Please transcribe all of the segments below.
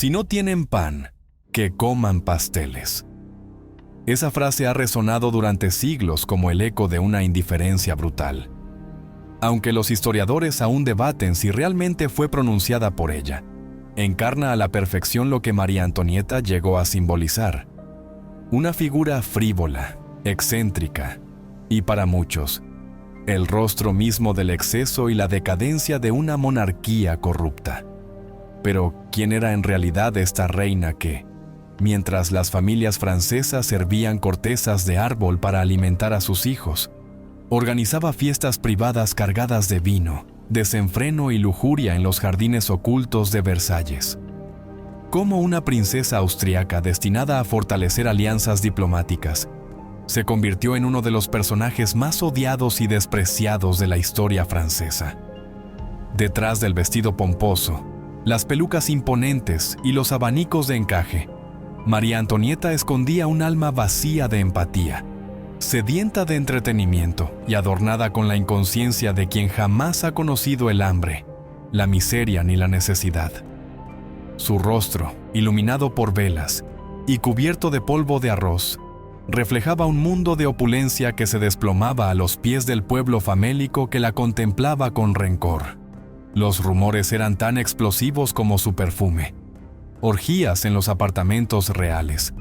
Si no tienen pan, que coman pasteles. Esa frase ha resonado durante siglos como el eco de una indiferencia brutal, aunque los historiadores aún debaten si realmente fue pronunciada por ella. Encarna a la perfección lo que María Antonieta llegó a simbolizar: una figura frívola, excéntrica y, para muchos, el rostro mismo del exceso y la decadencia de una monarquía corrupta. Pero, ¿quién era en realidad esta reina que, mientras las familias francesas servían cortezas de árbol para alimentar a sus hijos, organizaba fiestas privadas cargadas de vino, desenfreno y lujuria en los jardines ocultos de Versalles? ¿Cómo una princesa austriaca destinada a fortalecer alianzas diplomáticas se convirtió en uno de los personajes más odiados y despreciados de la historia francesa? Detrás del vestido pomposo, las pelucas imponentes y los abanicos de encaje, María Antonieta escondía un alma vacía de empatía, sedienta de entretenimiento y adornada con la inconsciencia de quien jamás ha conocido el hambre, la miseria ni la necesidad. Su rostro, iluminado por velas y cubierto de polvo de arroz, reflejaba un mundo de opulencia que se desplomaba a los pies del pueblo famélico que la contemplaba con rencor. Los rumores eran tan explosivos como su perfume. Orgías en los apartamentos reales,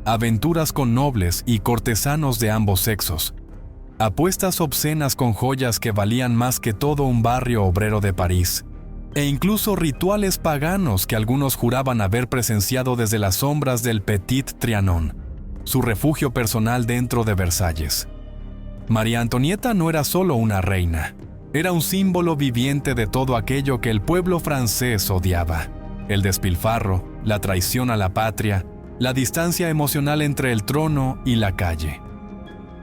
aventuras con nobles y cortesanos de ambos sexos, apuestas obscenas con joyas que valían más que todo un barrio obrero de París, e incluso rituales paganos que algunos juraban haber presenciado desde las sombras del Petit Trianon, su refugio personal dentro de Versalles. María Antonieta no era solo una reina, era un símbolo viviente de todo aquello que el pueblo francés odiaba: el despilfarro, la traición a la patria, la distancia emocional entre el trono y la calle.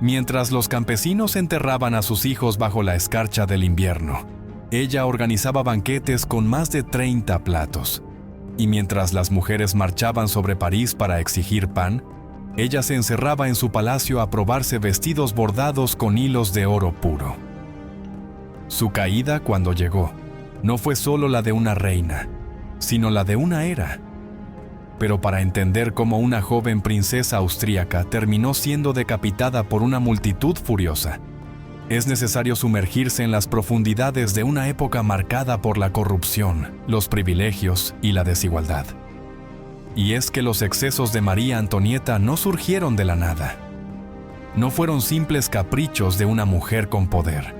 Mientras los campesinos enterraban a sus hijos bajo la escarcha del invierno, ella organizaba banquetes con más de 30 platos. Y mientras las mujeres marchaban sobre París para exigir pan, ella se encerraba en su palacio a probarse vestidos bordados con hilos de oro puro. Su caída, cuando llegó, no fue solo la de una reina, sino la de una era. Pero para entender cómo una joven princesa austríaca terminó siendo decapitada por una multitud furiosa, es necesario sumergirse en las profundidades de una época marcada por la corrupción, los privilegios y la desigualdad. Y es que los excesos de María Antonieta no surgieron de la nada. No fueron simples caprichos de una mujer con poder.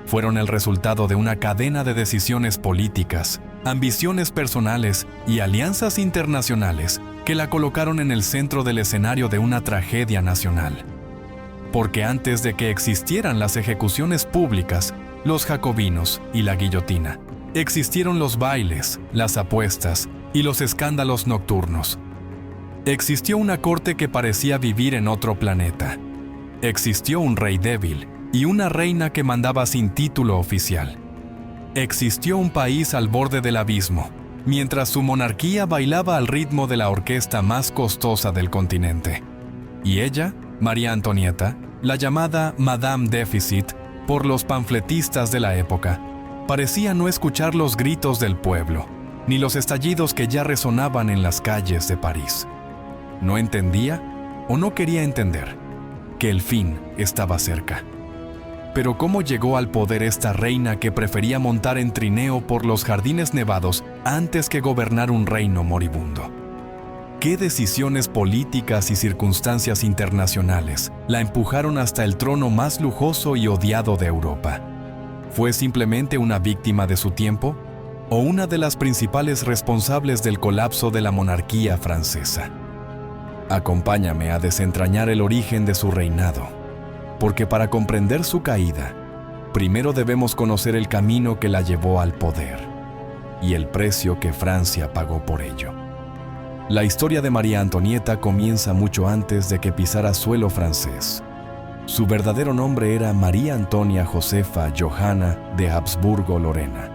Fueron el resultado de una cadena de decisiones políticas, ambiciones personales y alianzas internacionales que la colocaron en el centro del escenario de una tragedia nacional. Porque antes de que existieran las ejecuciones públicas, los jacobinos y la guillotina, existieron los bailes, las apuestas y los escándalos nocturnos. Existió una corte que parecía vivir en otro planeta. Existió un rey débil y una reina que mandaba sin título oficial. Existió un país al borde del abismo, mientras su monarquía bailaba al ritmo de la orquesta más costosa del continente. Y ella, María Antonieta, la llamada Madame Déficit por los panfletistas de la época, parecía no escuchar los gritos del pueblo, ni los estallidos que ya resonaban en las calles de París. No entendía, o no quería entender, que el fin estaba cerca. Pero ¿cómo llegó al poder esta reina que prefería montar en trineo por los jardines nevados antes que gobernar un reino moribundo? ¿Qué decisiones políticas y circunstancias internacionales la empujaron hasta el trono más lujoso y odiado de Europa? ¿Fue simplemente una víctima de su tiempo o una de las principales responsables del colapso de la monarquía francesa? Acompáñame a desentrañar el origen de su reinado, porque para comprender su caída, primero debemos conocer el camino que la llevó al poder y el precio que Francia pagó por ello. La historia de María Antonieta comienza mucho antes de que pisara suelo francés. Su verdadero nombre era María Antonia Josefa Johanna de Habsburgo-Lorena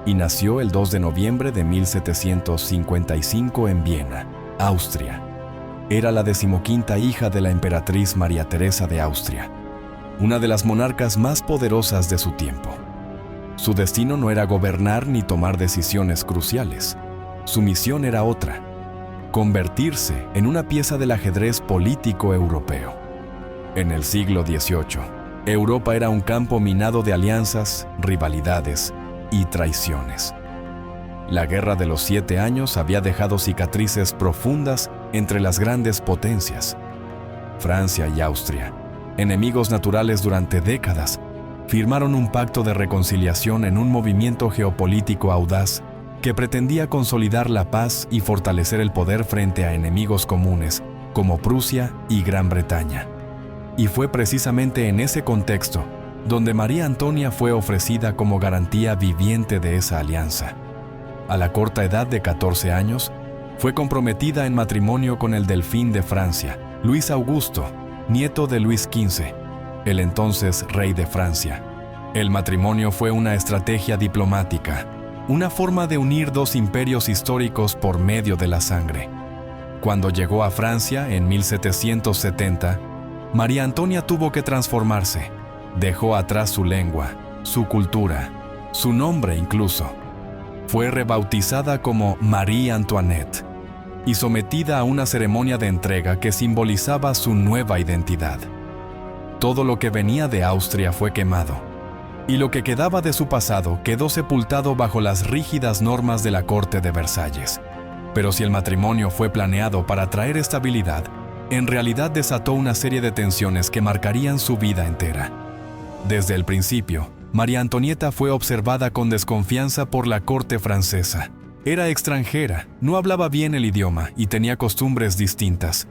y nació el 2 de noviembre de 1755 en Viena, Austria. Era la 15ª hija de la emperatriz María Teresa de Austria, una de las monarcas más poderosas de su tiempo. Su destino no era gobernar ni tomar decisiones cruciales. Su misión era otra: convertirse en una pieza del ajedrez político europeo. En el siglo XVIII, Europa era un campo minado de alianzas, rivalidades y traiciones. La Guerra de los 7 Años había dejado cicatrices profundas entre las grandes potencias. Francia y Austria, enemigos naturales durante décadas, firmaron un pacto de reconciliación en un movimiento geopolítico audaz que pretendía consolidar la paz y fortalecer el poder frente a enemigos comunes como Prusia y Gran Bretaña. Y fue precisamente en ese contexto donde María Antonia fue ofrecida como garantía viviente de esa alianza. A la corta edad de 14 años, fue comprometida en matrimonio con el delfín de Francia, Luis Augusto, nieto de Luis XV, el entonces rey de Francia. El matrimonio fue una estrategia diplomática, una forma de unir dos imperios históricos por medio de la sangre. Cuando llegó a Francia en 1770, María Antonia tuvo que transformarse. Dejó atrás su lengua, su cultura, su nombre incluso. Fue rebautizada como Marie Antoinette y sometida a una ceremonia de entrega que simbolizaba su nueva identidad. Todo lo que venía de Austria fue quemado, y lo que quedaba de su pasado quedó sepultado bajo las rígidas normas de la corte de Versalles. Pero si el matrimonio fue planeado para traer estabilidad, en realidad desató una serie de tensiones que marcarían su vida entera. Desde el principio, María Antonieta fue observada con desconfianza por la corte francesa. Era extranjera, no hablaba bien el idioma y tenía costumbres distintas.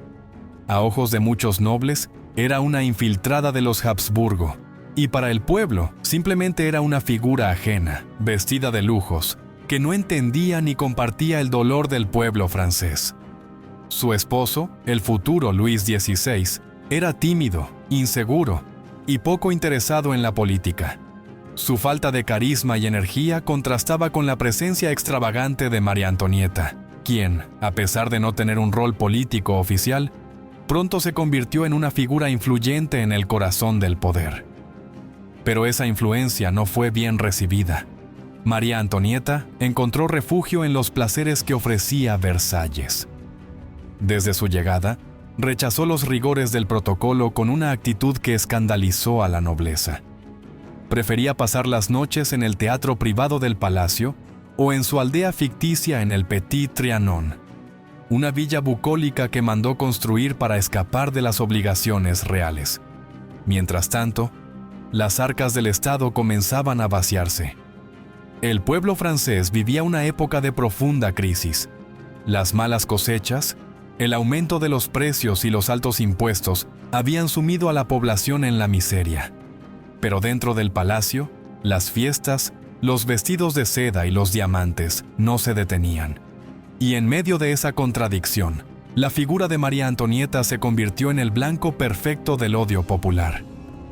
A ojos de muchos nobles, era una infiltrada de los Habsburgo, y para el pueblo, simplemente era una figura ajena, vestida de lujos, que no entendía ni compartía el dolor del pueblo francés. Su esposo, el futuro Luis XVI, era tímido, inseguro y poco interesado en la política. Su falta de carisma y energía contrastaba con la presencia extravagante de María Antonieta, quien, a pesar de no tener un rol político oficial, pronto se convirtió en una figura influyente en el corazón del poder. Pero esa influencia no fue bien recibida. María Antonieta encontró refugio en los placeres que ofrecía Versalles. Desde su llegada, rechazó los rigores del protocolo con una actitud que escandalizó a la nobleza. Prefería pasar las noches en el teatro privado del palacio o en su aldea ficticia en el Petit Trianon, una villa bucólica que mandó construir para escapar de las obligaciones reales. Mientras tanto, las arcas del Estado comenzaban a vaciarse. El pueblo francés vivía una época de profunda crisis. Las malas cosechas, el aumento de los precios y los altos impuestos habían sumido a la población en la miseria. Pero dentro del palacio, las fiestas, los vestidos de seda y los diamantes no se detenían. Y en medio de esa contradicción, la figura de María Antonieta se convirtió en el blanco perfecto del odio popular.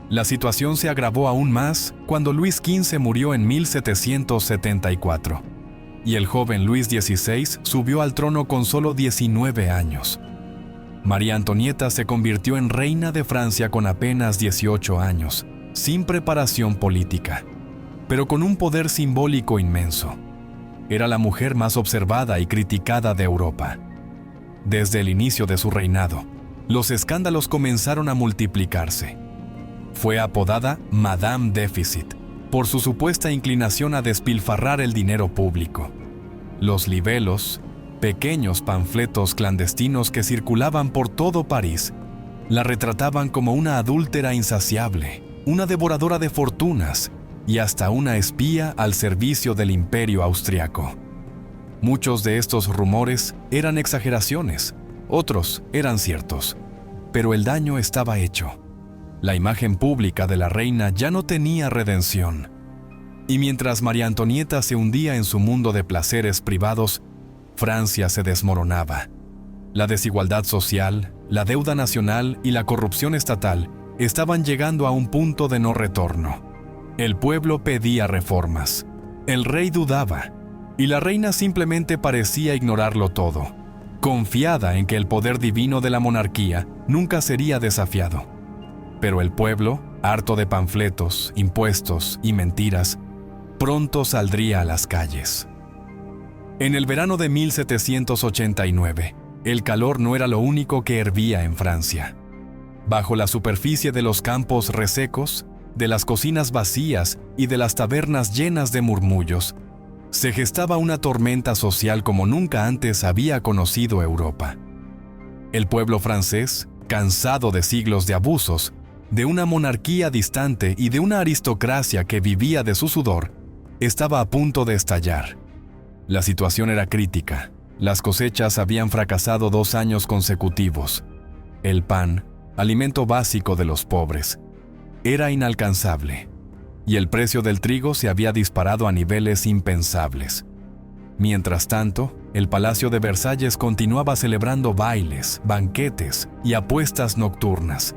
La situación se agravó aún más cuando Luis XV murió en 1774, y el joven Luis XVI subió al trono con solo 19 años. María Antonieta se convirtió en reina de Francia con apenas 18 años, sin preparación política, pero con un poder simbólico inmenso. Era la mujer más observada y criticada de Europa. Desde el inicio de su reinado, los escándalos comenzaron a multiplicarse. Fue apodada Madame Déficit por su supuesta inclinación a despilfarrar el dinero público. Los libelos, pequeños panfletos clandestinos que circulaban por todo París, la retrataban como una adúltera insaciable, una devoradora de fortunas y hasta una espía al servicio del imperio austriaco. Muchos de estos rumores eran exageraciones, otros eran ciertos, pero el daño estaba hecho. La imagen pública de la reina ya no tenía redención. Y mientras María Antonieta se hundía en su mundo de placeres privados, Francia se desmoronaba. La desigualdad social, la deuda nacional y la corrupción estatal estaban llegando a un punto de no retorno. El pueblo pedía reformas. El rey dudaba, y la reina simplemente parecía ignorarlo todo, confiada en que el poder divino de la monarquía nunca sería desafiado. Pero el pueblo, harto de panfletos, impuestos y mentiras, pronto saldría a las calles. En el verano de 1789, el calor no era lo único que hervía en Francia. Bajo la superficie de los campos resecos, de las cocinas vacías y de las tabernas llenas de murmullos, se gestaba una tormenta social como nunca antes había conocido Europa. El pueblo francés, cansado de siglos de abusos, de una monarquía distante y de una aristocracia que vivía de su sudor, estaba a punto de estallar. La situación era crítica. Las cosechas habían fracasado 2 años consecutivos. El pan, alimento básico de los pobres, era inalcanzable, y el precio del trigo se había disparado a niveles impensables. Mientras tanto, el Palacio de Versalles continuaba celebrando bailes, banquetes y apuestas nocturnas.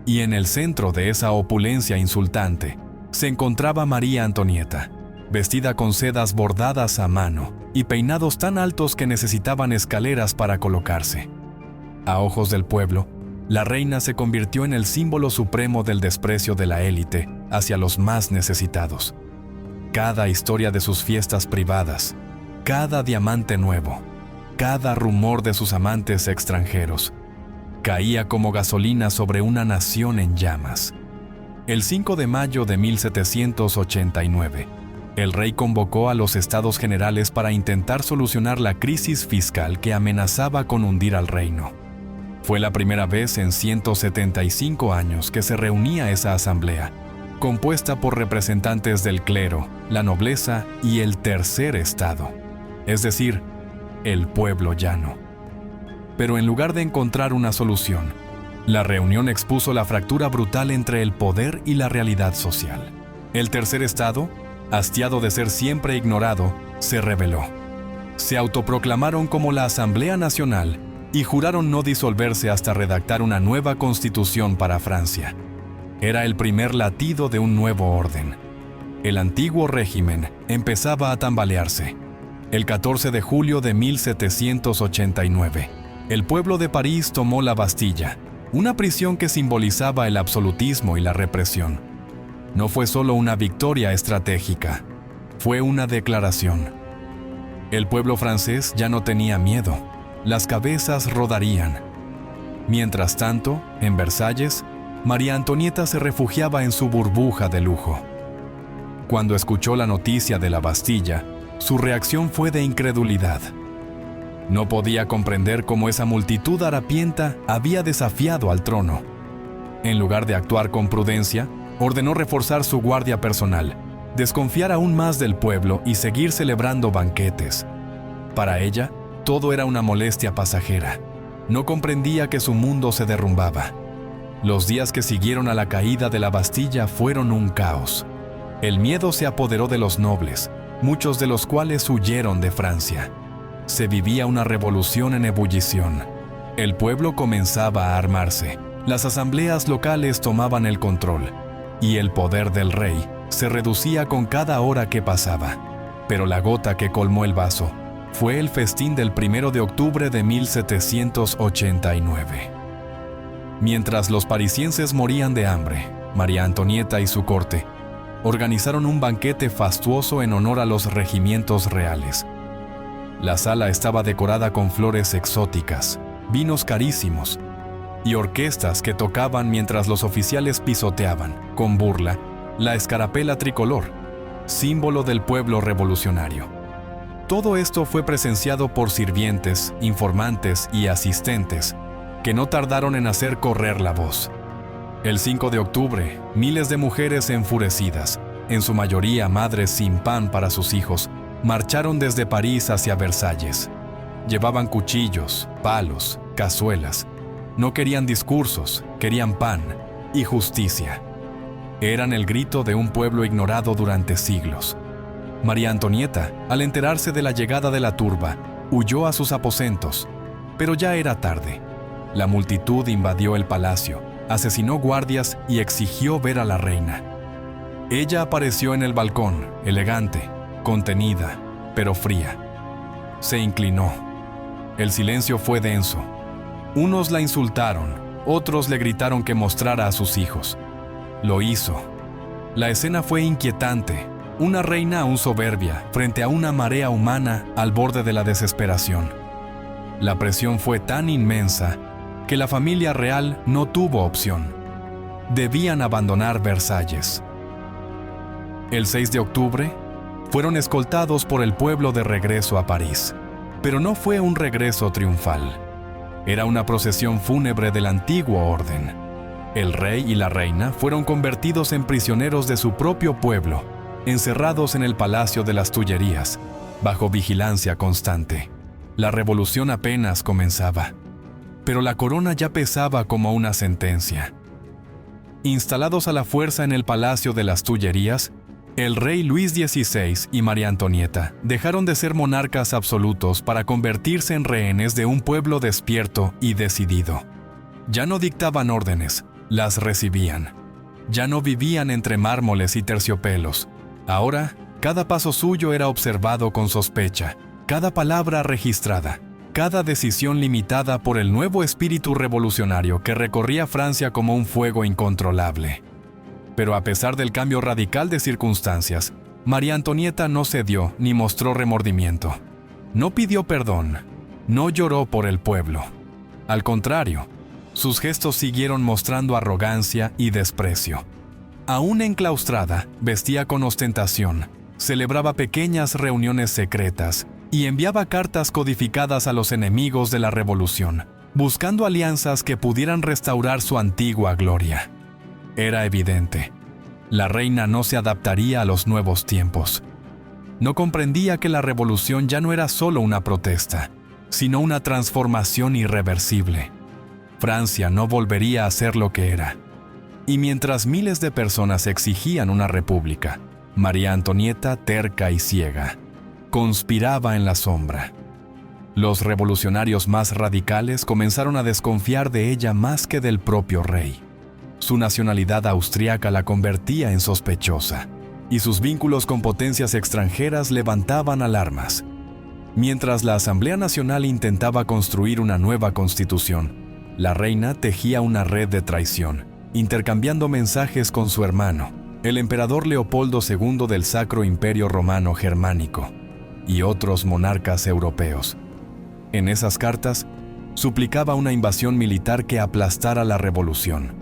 Y en el centro de esa opulencia insultante se encontraba María Antonieta, vestida con sedas bordadas a mano y peinados tan altos que necesitaban escaleras para colocarse. A ojos del pueblo, la reina se convirtió en el símbolo supremo del desprecio de la élite hacia los más necesitados. Cada historia de sus fiestas privadas, cada diamante nuevo, cada rumor de sus amantes extranjeros, caía como gasolina sobre una nación en llamas. El 5 de mayo de 1789, el rey convocó a los Estados Generales para intentar solucionar la crisis fiscal que amenazaba con hundir al reino. Fue la primera vez en 175 años que se reunía esa asamblea, compuesta por representantes del clero, la nobleza y el tercer estado, es decir, el pueblo llano. Pero en lugar de encontrar una solución, la reunión expuso la fractura brutal entre el poder y la realidad social. El tercer estado, hastiado de ser siempre ignorado, se rebeló. Se autoproclamaron como la Asamblea Nacional y juraron no disolverse hasta redactar una nueva constitución para Francia. Era el primer latido de un nuevo orden. El antiguo régimen empezaba a tambalearse. El 14 de julio de 1789, el pueblo de París tomó la Bastilla, una prisión que simbolizaba el absolutismo y la represión. No fue solo una victoria estratégica, fue una declaración. El pueblo francés ya no tenía miedo, las cabezas rodarían. Mientras tanto, en Versalles, María Antonieta se refugiaba en su burbuja de lujo. Cuando escuchó la noticia de la Bastilla, su reacción fue de incredulidad. No podía comprender cómo esa multitud harapienta había desafiado al trono. En lugar de actuar con prudencia, ordenó reforzar su guardia personal, desconfiar aún más del pueblo y seguir celebrando banquetes. Para ella, todo era una molestia pasajera. No comprendía que su mundo se derrumbaba. Los días que siguieron a la caída de la Bastilla fueron un caos. El miedo se apoderó de los nobles, muchos de los cuales huyeron de Francia. Se vivía una revolución en ebullición. El pueblo comenzaba a armarse. Las asambleas locales tomaban el control. Y el poder del rey se reducía con cada hora que pasaba. Pero la gota que colmó el vaso fue el festín del 1 de octubre de 1789. Mientras los parisienses morían de hambre, María Antonieta y su corte organizaron un banquete fastuoso en honor a los regimientos reales. La sala estaba decorada con flores exóticas, vinos carísimos, y orquestas que tocaban mientras los oficiales pisoteaban, con burla, la escarapela tricolor, símbolo del pueblo revolucionario. Todo esto fue presenciado por sirvientes, informantes y asistentes, que no tardaron en hacer correr la voz. El 5 de octubre, miles de mujeres enfurecidas, en su mayoría madres sin pan para sus hijos, marcharon desde París hacia Versalles. Llevaban cuchillos, palos, cazuelas. No querían discursos, querían pan y justicia. Eran el grito de un pueblo ignorado durante siglos. María Antonieta, al enterarse de la llegada de la turba, huyó a sus aposentos, pero ya era tarde. La multitud invadió el palacio, asesinó guardias y exigió ver a la reina. Ella apareció en el balcón, elegante, contenida, pero fría. Se inclinó. El silencio fue denso. Unos la insultaron, otros le gritaron que mostrara a sus hijos. Lo hizo. La escena fue inquietante. una reina aún soberbia frente a una marea humana al borde de la desesperación. La presión fue tan inmensa que la familia real no tuvo opción. Debían abandonar Versalles. El 6 de octubre, fueron escoltados por el pueblo de regreso a París. Pero no fue un regreso triunfal. Era una procesión fúnebre del antiguo orden. El rey y la reina fueron convertidos en prisioneros de su propio pueblo, encerrados en el Palacio de las Tullerías, bajo vigilancia constante. La revolución apenas comenzaba, pero la corona ya pesaba como una sentencia. Instalados a la fuerza en el Palacio de las Tullerías, el rey Luis XVI y María Antonieta dejaron de ser monarcas absolutos para convertirse en rehenes de un pueblo despierto y decidido. Ya no dictaban órdenes, las recibían. Ya no vivían entre mármoles y terciopelos. Ahora, cada paso suyo era observado con sospecha, cada palabra registrada, cada decisión limitada por el nuevo espíritu revolucionario que recorría Francia como un fuego incontrolable. Pero a pesar del cambio radical de circunstancias, María Antonieta no cedió ni mostró remordimiento. No pidió perdón, no lloró por el pueblo. Al contrario, sus gestos siguieron mostrando arrogancia y desprecio. Aún enclaustrada, vestía con ostentación, celebraba pequeñas reuniones secretas y enviaba cartas codificadas a los enemigos de la revolución, buscando alianzas que pudieran restaurar su antigua gloria. Era evidente, la reina no se adaptaría a los nuevos tiempos. No comprendía que la revolución ya no era solo una protesta, sino una transformación irreversible. Francia no volvería a ser lo que era. Y mientras miles de personas exigían una república, María Antonieta, terca y ciega, conspiraba en la sombra. Los revolucionarios más radicales comenzaron a desconfiar de ella más que del propio rey. Su nacionalidad austriaca la convertía en sospechosa, y sus vínculos con potencias extranjeras levantaban alarmas. Mientras la Asamblea Nacional intentaba construir una nueva constitución, la reina tejía una red de traición, intercambiando mensajes con su hermano, el emperador Leopoldo II del Sacro Imperio Romano Germánico, y otros monarcas europeos. En esas cartas, suplicaba una invasión militar que aplastara la revolución.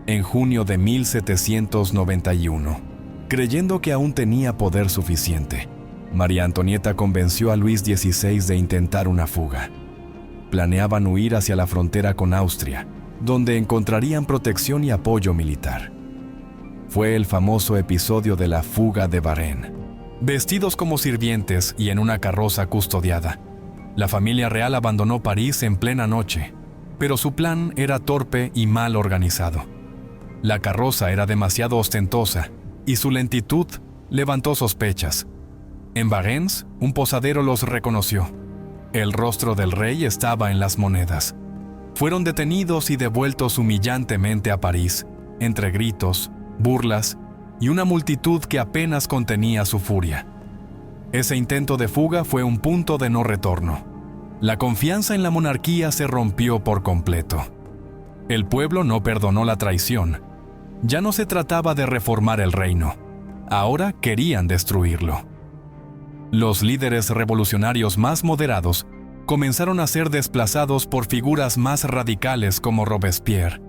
En junio de 1791, creyendo que aún tenía poder suficiente, María Antonieta convenció a Luis XVI de intentar una fuga. Planeaban huir hacia la frontera con Austria, donde encontrarían protección y apoyo militar. Fue el famoso episodio de la fuga de Varennes. Vestidos como sirvientes y en una carroza custodiada, la familia real abandonó París en plena noche, pero su plan era torpe y mal organizado. La carroza era demasiado ostentosa y su lentitud levantó sospechas. En Varennes, un posadero los reconoció. El rostro del rey estaba en las monedas. Fueron detenidos y devueltos humillantemente a París, entre gritos, burlas y una multitud que apenas contenía su furia. Ese intento de fuga fue un punto de no retorno. La confianza en la monarquía se rompió por completo. El pueblo no perdonó la traición. Ya no se trataba de reformar el reino. Ahora querían destruirlo. Los líderes revolucionarios más moderados comenzaron a ser desplazados por figuras más radicales como Robespierre,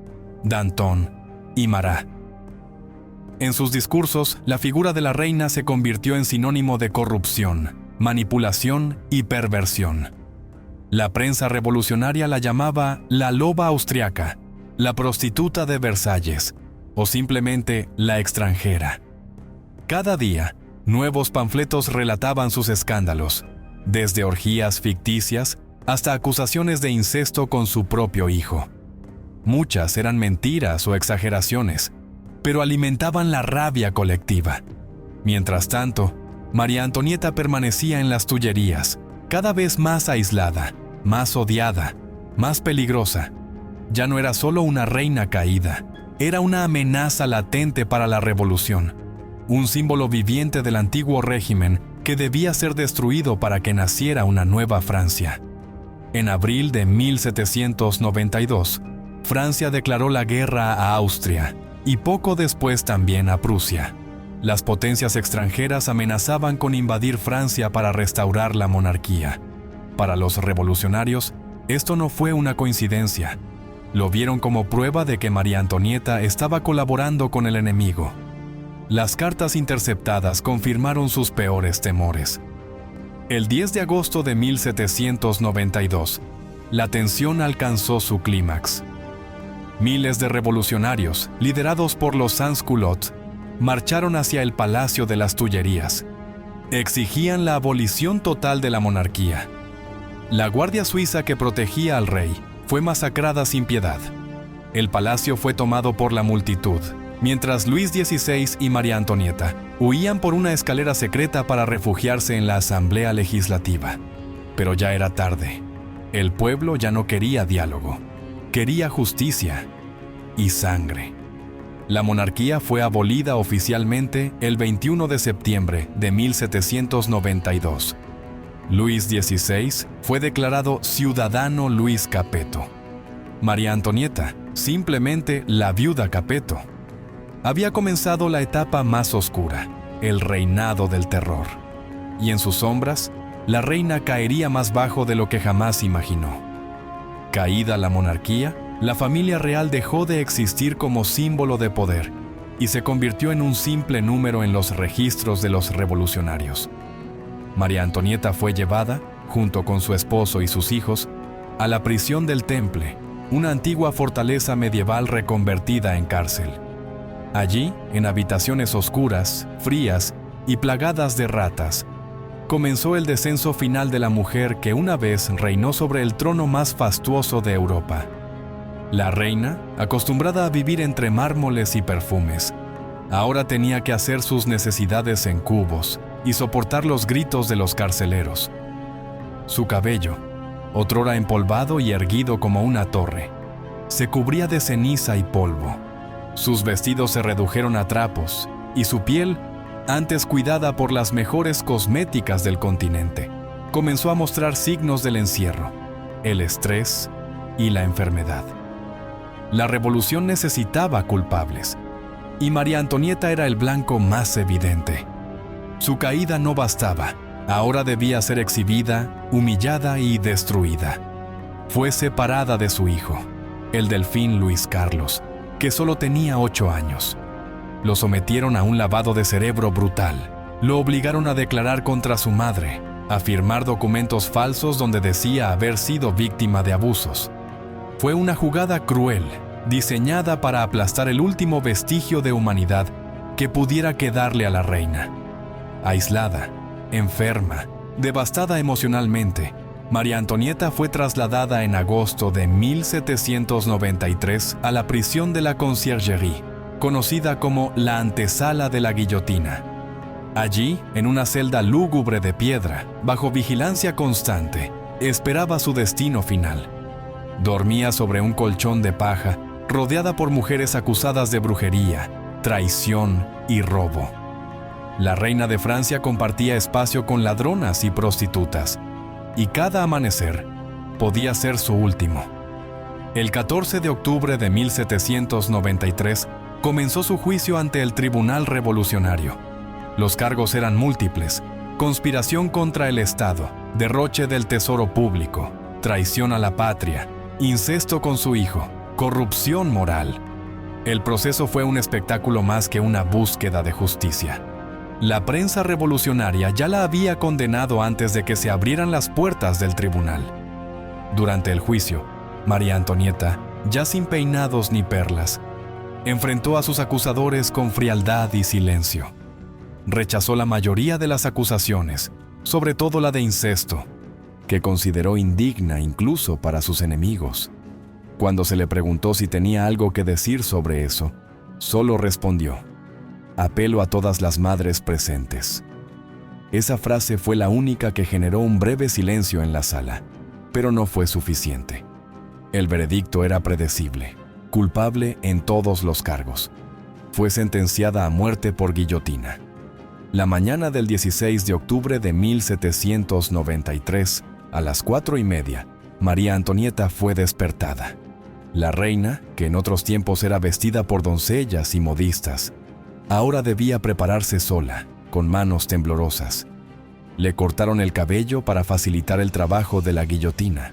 Danton y Marat. En sus discursos, la figura de la reina se convirtió en sinónimo de corrupción, manipulación y perversión. La prensa revolucionaria la llamaba la loba austriaca, la prostituta de Versalles, o simplemente la extranjera. Cada día, nuevos panfletos relataban sus escándalos, desde orgías ficticias hasta acusaciones de incesto con su propio hijo. Muchas eran mentiras o exageraciones, pero alimentaban la rabia colectiva. Mientras tanto, María Antonieta permanecía en las Tullerías, cada vez más aislada, más odiada, más peligrosa. Ya no era solo una reina caída, era una amenaza latente para la revolución, un símbolo viviente del antiguo régimen que debía ser destruido para que naciera una nueva Francia. En abril de 1792, Francia declaró la guerra a Austria y poco después también a Prusia. Las potencias extranjeras amenazaban con invadir Francia para restaurar la monarquía. Para los revolucionarios, esto no fue una coincidencia. Lo vieron como prueba de que María Antonieta estaba colaborando con el enemigo. Las cartas interceptadas confirmaron sus peores temores. El 10 de agosto de 1792, la tensión alcanzó su clímax. Miles de revolucionarios, liderados por los sans-culottes, marcharon hacia el Palacio de las Tullerías. Exigían la abolición total de la monarquía. La guardia suiza que protegía al rey fue masacrada sin piedad. El palacio fue tomado por la multitud, mientras Luis XVI y María Antonieta huían por una escalera secreta para refugiarse en la Asamblea Legislativa. Pero ya era tarde. El pueblo ya no quería diálogo. Quería justicia y sangre. La monarquía fue abolida oficialmente el 21 de septiembre de 1792. Luis XVI fue declarado ciudadano Luis Capeto. María Antonieta, simplemente la viuda Capeto. Había comenzado la etapa más oscura, el reinado del terror. Y en sus sombras, la reina caería más bajo de lo que jamás imaginó. Caída la monarquía, la familia real dejó de existir como símbolo de poder y se convirtió en un simple número en los registros de los revolucionarios. María Antonieta fue llevada, junto con su esposo y sus hijos, a la prisión del Temple, una antigua fortaleza medieval reconvertida en cárcel. Allí, en habitaciones oscuras, frías y plagadas de ratas, comenzó el descenso final de la mujer que una vez reinó sobre el trono más fastuoso de Europa. La reina, acostumbrada a vivir entre mármoles y perfumes, ahora tenía que hacer sus necesidades en cubos y soportar los gritos de los carceleros. Su cabello, otrora empolvado y erguido como una torre, se cubría de ceniza y polvo. Sus vestidos se redujeron a trapos y su piel, antes cuidada por las mejores cosméticas del continente, comenzó a mostrar signos del encierro, el estrés y la enfermedad. La revolución necesitaba culpables, y María Antonieta era el blanco más evidente. Su caída no bastaba, ahora debía ser exhibida, humillada y destruida. Fue separada de su hijo, el delfín Luis Carlos, que solo tenía 8 años. Lo sometieron a un lavado de cerebro brutal. Lo obligaron a declarar contra su madre, a firmar documentos falsos donde decía haber sido víctima de abusos. Fue una jugada cruel, diseñada para aplastar el último vestigio de humanidad que pudiera quedarle a la reina. Aislada, enferma, devastada emocionalmente, María Antonieta fue trasladada en agosto de 1793 a la prisión de la Conciergerie, conocida como la antesala de la guillotina. Allí, en una celda lúgubre de piedra, bajo vigilancia constante, esperaba su destino final. Dormía sobre un colchón de paja, rodeada por mujeres acusadas de brujería, traición y robo. La reina de Francia compartía espacio con ladronas y prostitutas, y cada amanecer podía ser su último. El 14 de octubre de 1793 comenzó su juicio ante el Tribunal Revolucionario. Los cargos eran múltiples: conspiración contra el Estado, derroche del tesoro público, traición a la patria, incesto con su hijo, corrupción moral. El proceso fue un espectáculo más que una búsqueda de justicia. La prensa revolucionaria ya la había condenado antes de que se abrieran las puertas del tribunal. Durante el juicio, María Antonieta, ya sin peinados ni perlas, enfrentó a sus acusadores con frialdad y silencio. Rechazó la mayoría de las acusaciones, sobre todo la de incesto, que consideró indigna incluso para sus enemigos. Cuando se le preguntó si tenía algo que decir sobre eso, solo respondió: «Apelo a todas las madres presentes». Esa frase fue la única que generó un breve silencio en la sala, pero no fue suficiente. El veredicto era predecible: culpable en todos los cargos. Fue sentenciada a muerte por guillotina. La mañana del 16 de octubre de 1793, a las 4:30, María Antonieta fue despertada. La reina, que en otros tiempos era vestida por doncellas y modistas, Ahora debía prepararse sola, con manos temblorosas. Le cortaron el cabello para facilitar el trabajo de la guillotina.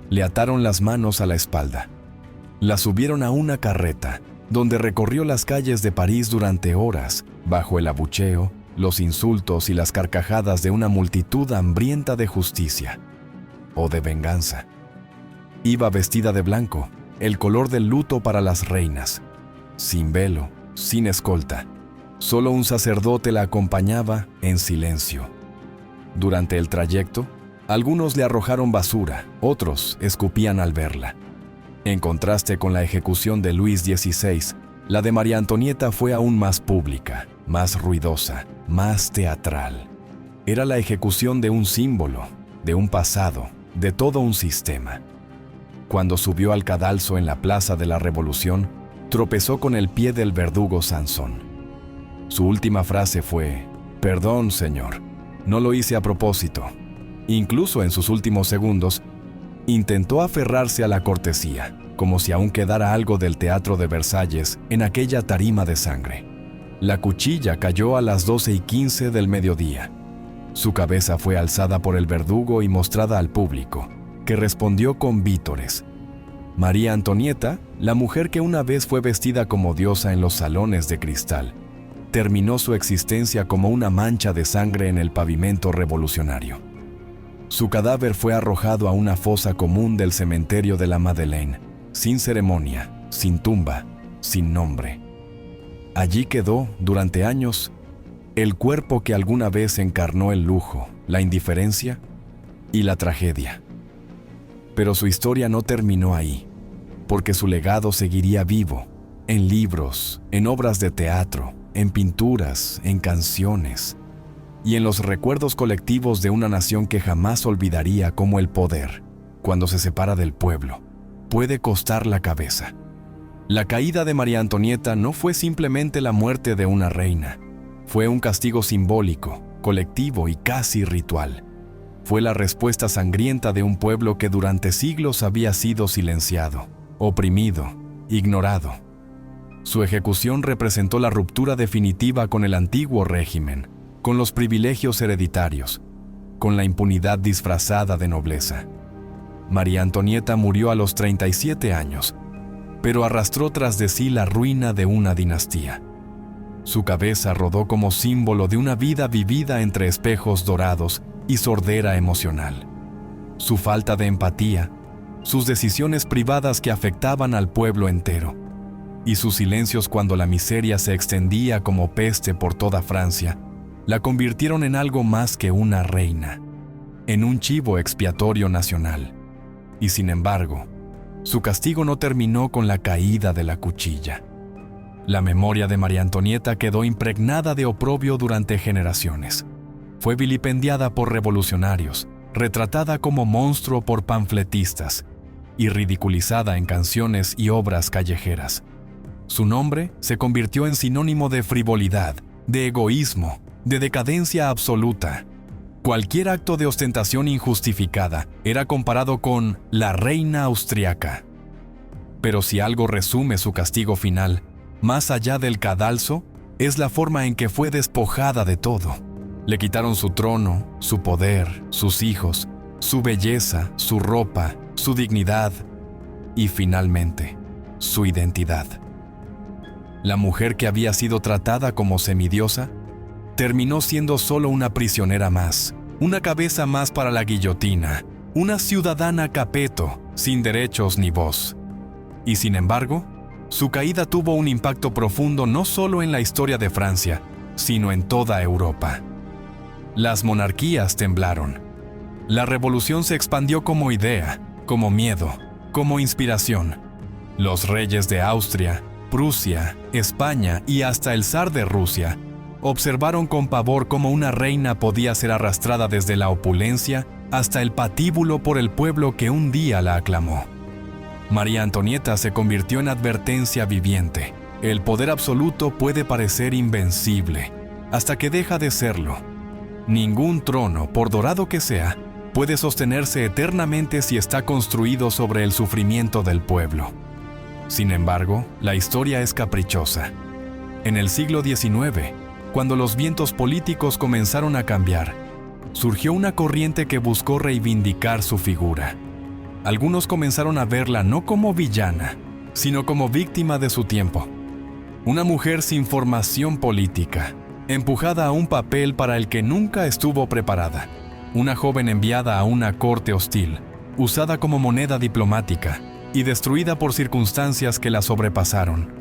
Le ataron las manos a la espalda. La subieron a una carreta, donde recorrió las calles de París durante horas, bajo el abucheo, los insultos y las carcajadas de una multitud hambrienta de justicia o de venganza. Iba vestida de blanco, el color del luto para las reinas, sin velo, sin escolta. Solo un sacerdote la acompañaba en silencio. Durante el trayecto, algunos le arrojaron basura, otros escupían al verla. En contraste con la ejecución de Luis XVI, la de María Antonieta fue aún más pública, más ruidosa, más teatral. Era la ejecución de un símbolo, de un pasado, de todo un sistema. Cuando subió al cadalso en la Plaza de la Revolución, tropezó con el pie del verdugo Sansón. Su última frase fue: «Perdón, señor, no lo hice a propósito». Incluso en sus últimos segundos, intentó aferrarse a la cortesía, como si aún quedara algo del Teatro de Versalles en aquella tarima de sangre. La cuchilla cayó a las 12:15 del mediodía. Su cabeza fue alzada por el verdugo y mostrada al público, que respondió con vítores. María Antonieta, la mujer que una vez fue vestida como diosa en los salones de cristal, terminó su existencia como una mancha de sangre en el pavimento revolucionario. Su cadáver fue arrojado a una fosa común del cementerio de la Madeleine, sin ceremonia, sin tumba, sin nombre. Allí quedó, durante años, el cuerpo que alguna vez encarnó el lujo, la indiferencia y la tragedia. Pero su historia no terminó ahí, porque su legado seguiría vivo, en libros, en obras de teatro, en pinturas, en canciones y en los recuerdos colectivos de una nación que jamás olvidaría cómo el poder, cuando se separa del pueblo, puede costar la cabeza. La caída de María Antonieta no fue simplemente la muerte de una reina, fue un castigo simbólico, colectivo y casi ritual. Fue la respuesta sangrienta de un pueblo que durante siglos había sido silenciado, oprimido, ignorado. Su ejecución representó la ruptura definitiva con el antiguo régimen, con los privilegios hereditarios, con la impunidad disfrazada de nobleza. María Antonieta murió a los 37 años, pero arrastró tras de sí la ruina de una dinastía. Su cabeza rodó como símbolo de una vida vivida entre espejos dorados y sordera emocional. Su falta de empatía, sus decisiones privadas que afectaban al pueblo entero, y sus silencios cuando la miseria se extendía como peste por toda Francia, la convirtieron en algo más que una reina, en un chivo expiatorio nacional. Y sin embargo, su castigo no terminó con la caída de la cuchilla. La memoria de María Antonieta quedó impregnada de oprobio durante generaciones. Fue vilipendiada por revolucionarios, retratada como monstruo por panfletistas y ridiculizada en canciones y obras callejeras. Su nombre se convirtió en sinónimo de frivolidad, de egoísmo, de decadencia absoluta. Cualquier acto de ostentación injustificada era comparado con la reina austriaca. Pero si algo resume su castigo final, más allá del cadalso, es la forma en que fue despojada de todo. Le quitaron su trono, su poder, sus hijos, su belleza, su ropa, su dignidad y, finalmente, su identidad. La mujer que había sido tratada como semidiosa terminó siendo solo una prisionera más, una cabeza más para la guillotina, una ciudadana capeto, sin derechos ni voz. Y sin embargo, su caída tuvo un impacto profundo no solo en la historia de Francia, sino en toda Europa. Las monarquías temblaron. La revolución se expandió como idea, como miedo, como inspiración. Los reyes de Austria, Prusia, España y hasta el zar de Rusia observaron con pavor cómo una reina podía ser arrastrada desde la opulencia hasta el patíbulo por el pueblo que un día la aclamó. María Antonieta se convirtió en advertencia viviente. El poder absoluto puede parecer invencible, hasta que deja de serlo. Ningún trono, por dorado que sea, puede sostenerse eternamente si está construido sobre el sufrimiento del pueblo. Sin embargo, la historia es caprichosa. En el siglo XIX, cuando los vientos políticos comenzaron a cambiar, surgió una corriente que buscó reivindicar su figura. Algunos comenzaron a verla no como villana, sino como víctima de su tiempo. Una mujer sin formación política, empujada a un papel para el que nunca estuvo preparada. Una joven enviada a una corte hostil, usada como moneda diplomática y destruida por circunstancias que la sobrepasaron.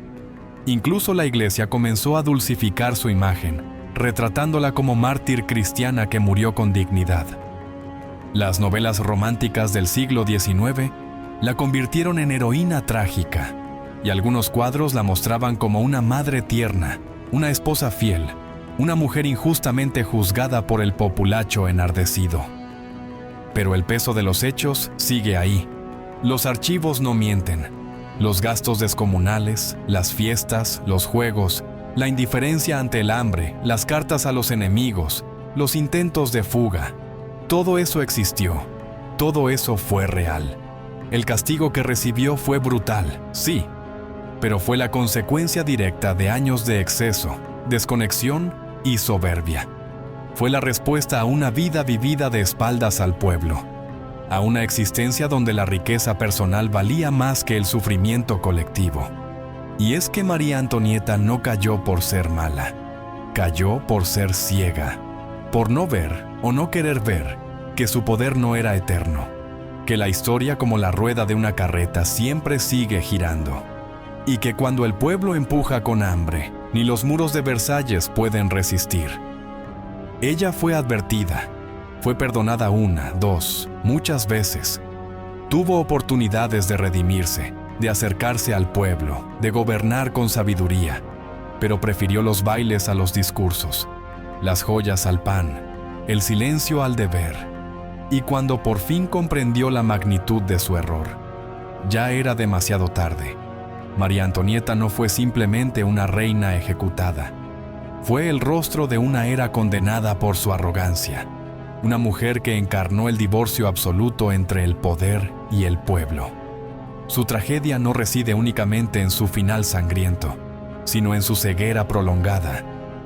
Incluso la Iglesia comenzó a dulcificar su imagen, retratándola como mártir cristiana que murió con dignidad. Las novelas románticas del siglo XIX la convirtieron en heroína trágica, y algunos cuadros la mostraban como una madre tierna, una esposa fiel, una mujer injustamente juzgada por el populacho enardecido. Pero el peso de los hechos sigue ahí. Los archivos no mienten. Los gastos descomunales, las fiestas, los juegos, la indiferencia ante el hambre, las cartas a los enemigos, los intentos de fuga, todo eso existió. Todo eso fue real. El castigo que recibió fue brutal, sí, pero fue la consecuencia directa de años de exceso, desconexión y soberbia. Fue la respuesta a una vida vivida de espaldas al pueblo, a una existencia donde la riqueza personal valía más que el sufrimiento colectivo. Y es que María Antonieta no cayó por ser mala, cayó por ser ciega, por no ver o no querer ver que su poder no era eterno, que la historia, como la rueda de una carreta, siempre sigue girando, y que cuando el pueblo empuja con hambre, ni los muros de Versalles pueden resistir. Ella fue advertida, fue perdonada una, dos, muchas veces. Tuvo oportunidades de redimirse, de acercarse al pueblo, de gobernar con sabiduría, pero prefirió los bailes a los discursos, las joyas al pan, el silencio al deber. Y cuando por fin comprendió la magnitud de su error, ya era demasiado tarde. María Antonieta no fue simplemente una reina ejecutada. Fue el rostro de una era condenada por su arrogancia. Una mujer que encarnó el divorcio absoluto entre el poder y el pueblo. Su tragedia no reside únicamente en su final sangriento, sino en su ceguera prolongada,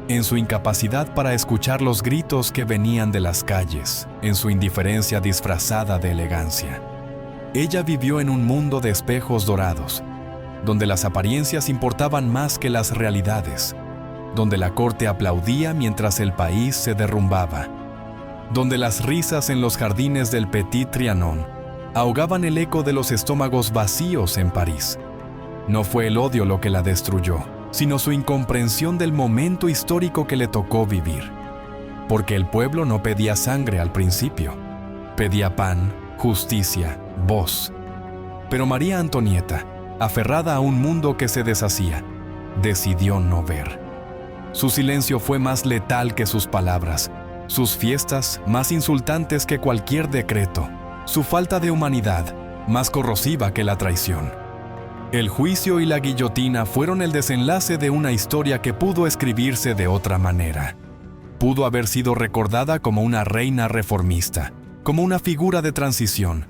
en su incapacidad para escuchar los gritos que venían de las calles, en su indiferencia disfrazada de elegancia. Ella vivió en un mundo de espejos dorados, donde las apariencias importaban más que las realidades, donde la corte aplaudía mientras el país se derrumbaba, donde las risas en los jardines del Petit Trianon ahogaban el eco de los estómagos vacíos en París. No fue el odio lo que la destruyó, sino su incomprensión del momento histórico que le tocó vivir. Porque el pueblo no pedía sangre al principio, pedía pan, justicia, voz. Pero María Antonieta, aferrada a un mundo que se deshacía, decidió no ver. Su silencio fue más letal que sus palabras, sus fiestas más insultantes que cualquier decreto, su falta de humanidad más corrosiva que la traición. El juicio y la guillotina fueron el desenlace de una historia que pudo escribirse de otra manera. Pudo haber sido recordada como una reina reformista, como una figura de transición,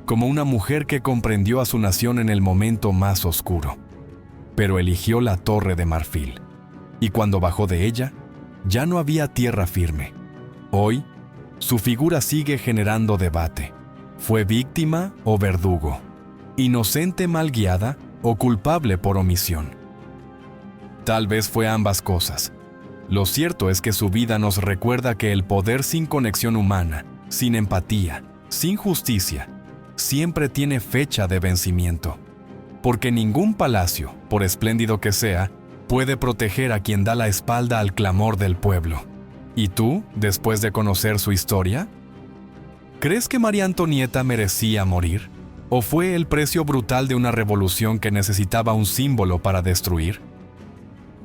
como una mujer que comprendió a su nación en el momento más oscuro. Pero eligió la Torre de Marfil, y cuando bajó de ella, ya no había tierra firme. Hoy, su figura sigue generando debate. ¿Fue víctima o verdugo? ¿Inocente mal guiada o culpable por omisión? Tal vez fue ambas cosas. Lo cierto es que su vida nos recuerda que el poder sin conexión humana, sin empatía, sin justicia, siempre tiene fecha de vencimiento. Porque ningún palacio, por espléndido que sea, puede proteger a quien da la espalda al clamor del pueblo. ¿Y tú, después de conocer su historia? ¿Crees que María Antonieta merecía morir? ¿O fue el precio brutal de una revolución que necesitaba un símbolo para destruir?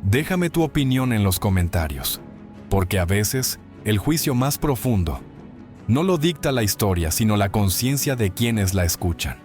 Déjame tu opinión en los comentarios, porque a veces el juicio más profundo no lo dicta la historia, sino la conciencia de quienes la escuchan.